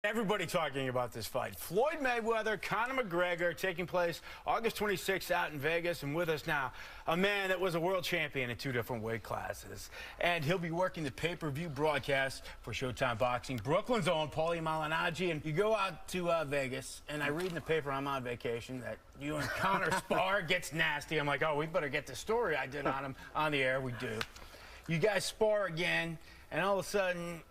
Everybody talking about this fight. Floyd Mayweather, Conor McGregor, taking place August 26th out in Vegas. And with us now, a man that was a world champion in 2 different weight classes. And he'll be working the pay-per-view broadcast for Showtime Boxing. Brooklyn's own Paulie Malignaggi. And you go out to Vegas, and I read in the paper, I'm on vacation, that you and Conor Sparred gets nasty. I'm like, oh, we better get the story I did on him on the air. We do. You guys spar again, and all of a sudden,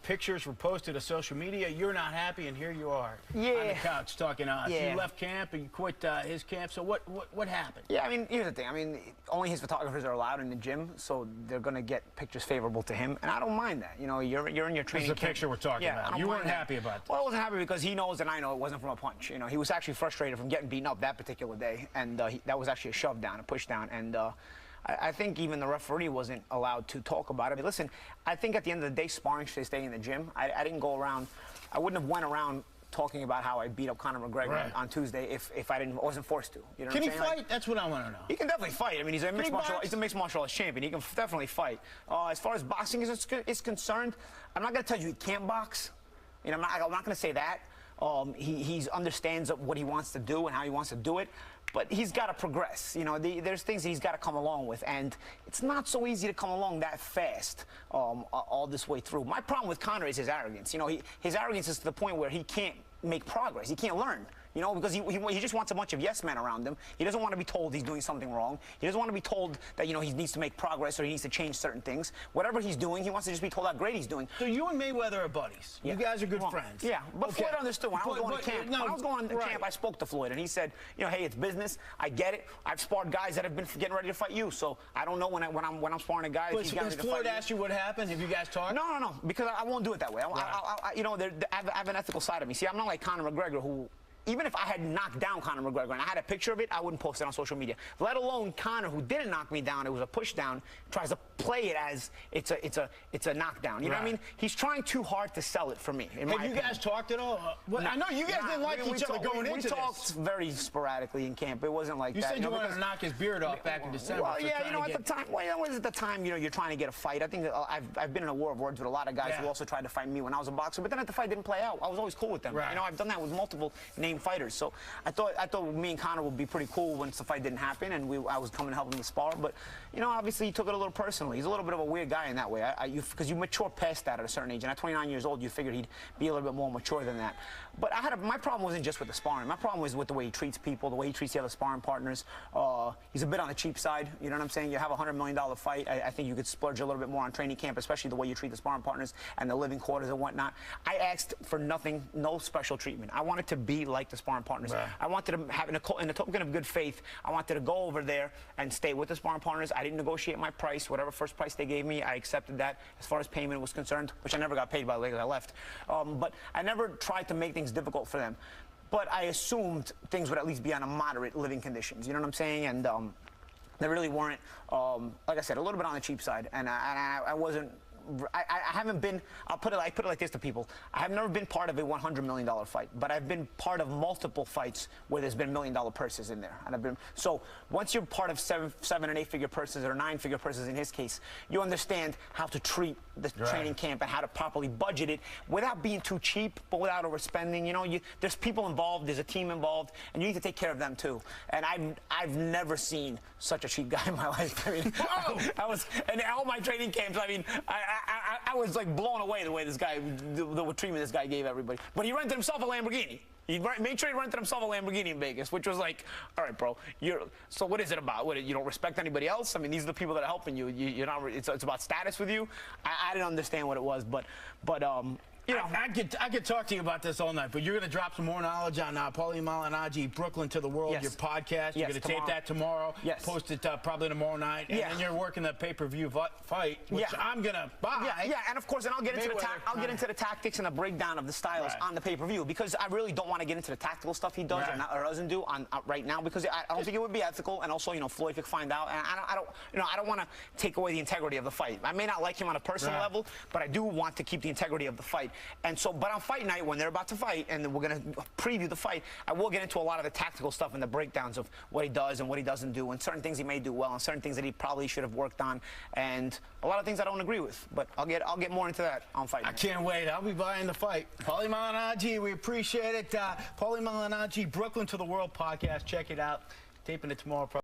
pictures were posted to social media. You're not happy, and here you are on the couch talking to us. You left camp and you quit his camp. So what happened? Yeah, I mean, here's the thing. I mean, only his photographers are allowed in the gym, so they're going to get pictures favorable to him, and I don't mind that. You know, you're in your training camp. This is the picture we're talking about. You weren't happy about this. Well, I wasn't happy because he knows and I know it wasn't from a punch. You know, he was actually frustrated from getting beaten up that particular day, and that was actually a shove down, a push down, and I think even the referee wasn't allowed to talk about it. I mean, listen, I think at the end of the day, sparring should stay in the gym. I didn't go around, I wouldn't have went around talking about how I beat up Conor McGregor on Tuesday if I wasn't forced to. You know Can what he I'm saying? fight? That's what I want to know. He can definitely fight. I mean, he's a mixed martial arts champion. He can definitely fight. As far as boxing is concerned, I'm not going to tell you he can't box. You know, I'm not going to say that. He understands what he wants to do and how he wants to do it, but he's got to progress. You know, there's things that he's got to come along with, and it's not so easy to come along that fast all this way through. My problem with Conor is his arrogance. You know, his arrogance is to the point where he can't make progress. He can't learn. You know, because he just wants a bunch of yes men around him. He doesn't want to be told he's doing something wrong. He doesn't want to be told that, you know, he needs to make progress or he needs to change certain things. Whatever he's doing, he wants to just be told how great he's doing. So you and Mayweather are buddies. Yeah. You guys are good friends. Yeah, but Floyd understood. When I was going to camp, when I was going to camp, I spoke to Floyd, and he said, you know, hey, it's business. I get it. I've sparred guys that have been getting ready to fight you, so I don't know when I'm sparring a guy. Has Floyd asked you what happened? Have you guys talked? No, because I won't do it that way. You know, I have an ethical side of me. See, I'm not like Conor McGregor, who, even if I had knocked down Conor McGregor and I had a picture of it, I wouldn't post it on social media. Let alone Conor, who didn't knock me down, it was a push down, tries to play it as it's a knockdown. You know what I mean? He's trying too hard to sell it for me. Have you guys talked at all? Well, I know you guys didn't like each other going into this. We talked very sporadically in camp. It wasn't like that. You said you wanted to knock his beard off back in December. Well, yeah, you know, at the time, you know, you're trying to get a fight. I think I've been in a war of words with a lot of guys who also tried to fight me when I was a boxer, but then if the fight didn't play out, I was always cool with them. You know, I've done that with multiple named fighters. So I thought me and Conor would be pretty cool once the fight didn't happen, and I was coming to help him to spar. But you know, obviously he took it a little personally. He's a little bit of a weird guy in that way. Because you mature past that at a certain age, and at 29 years old, you figured he'd be a little bit more mature than that. But my problem wasn't just with the sparring. My problem was with the way he treats people, the way he treats the other sparring partners. He's a bit on the cheap side. You know what I'm saying? You have a $100 million fight. I think you could splurge a little bit more on training camp, especially the way you treat the sparring partners and the living quarters and whatnot. I asked for nothing, no special treatment. I wanted to be like the sparring partners. I wanted to have, in a token of good faith, I wanted to go over there and stay with the sparring partners. I didn't negotiate my price. Whatever first price they gave me, I accepted that as far as payment was concerned, which I never got paid, by the way, because I left. But I never tried to make things difficult for them. But I assumed things would at least be on a moderate living conditions. You know what I'm saying? And they really weren't, like I said, a little bit on the cheap side. And I wasn't. I haven't been, I put it like this to people. I have never been part of a $100 million fight, but I've been part of multiple fights where there's been $1 million purses in there. And so once you're part of seven and 8-figure purses, or 9-figure purses in his case, you understand how to treat the training camp and how to properly budget it without being too cheap, but without overspending. You know, there's people involved, there's a team involved, and you need to take care of them too. And I've never seen such a cheap guy in my life. I mean, I was, and all my training camps, I mean, I was like blown away the way this guy, the treatment this guy gave everybody. But he rented himself a Lamborghini. He made sure he rented himself a Lamborghini in Vegas, which was like, all right, bro. So what is it about? What, you don't respect anybody else? I mean, these are the people that are helping you. You're not. It's about status with you. I didn't understand what it was, but you know, I could talk to you about this all night, but you're going to drop some more knowledge on Paulie Malignaggi, Brooklyn to the World, your podcast. You're going to tape that tomorrow, post it probably tomorrow night, and then you're working the pay-per-view fight, which I'm going to buy. Yeah, and of course, and I'll get into the tactics and the breakdown of the styles on the pay-per-view, because I really don't want to get into the tactical stuff he does or doesn't do right now, because I don't think it would be ethical, and also, you know, Floyd could find out, and I don't want to take away the integrity of the fight. I may not like him on a personal level, but I do want to keep the integrity of the fight. And so, but on fight night, when they're about to fight, and we're going to preview the fight, I will get into a lot of the tactical stuff and the breakdowns of what he does and what he doesn't do, and certain things he may do well, and certain things that he probably should have worked on, and a lot of things I don't agree with. But I'll get more into that on fight night. I can't wait. I'll be buying the fight. Paulie Malignaggi, we appreciate it. Paulie Malignaggi, Brooklyn to the World podcast. Check it out. Taping it tomorrow.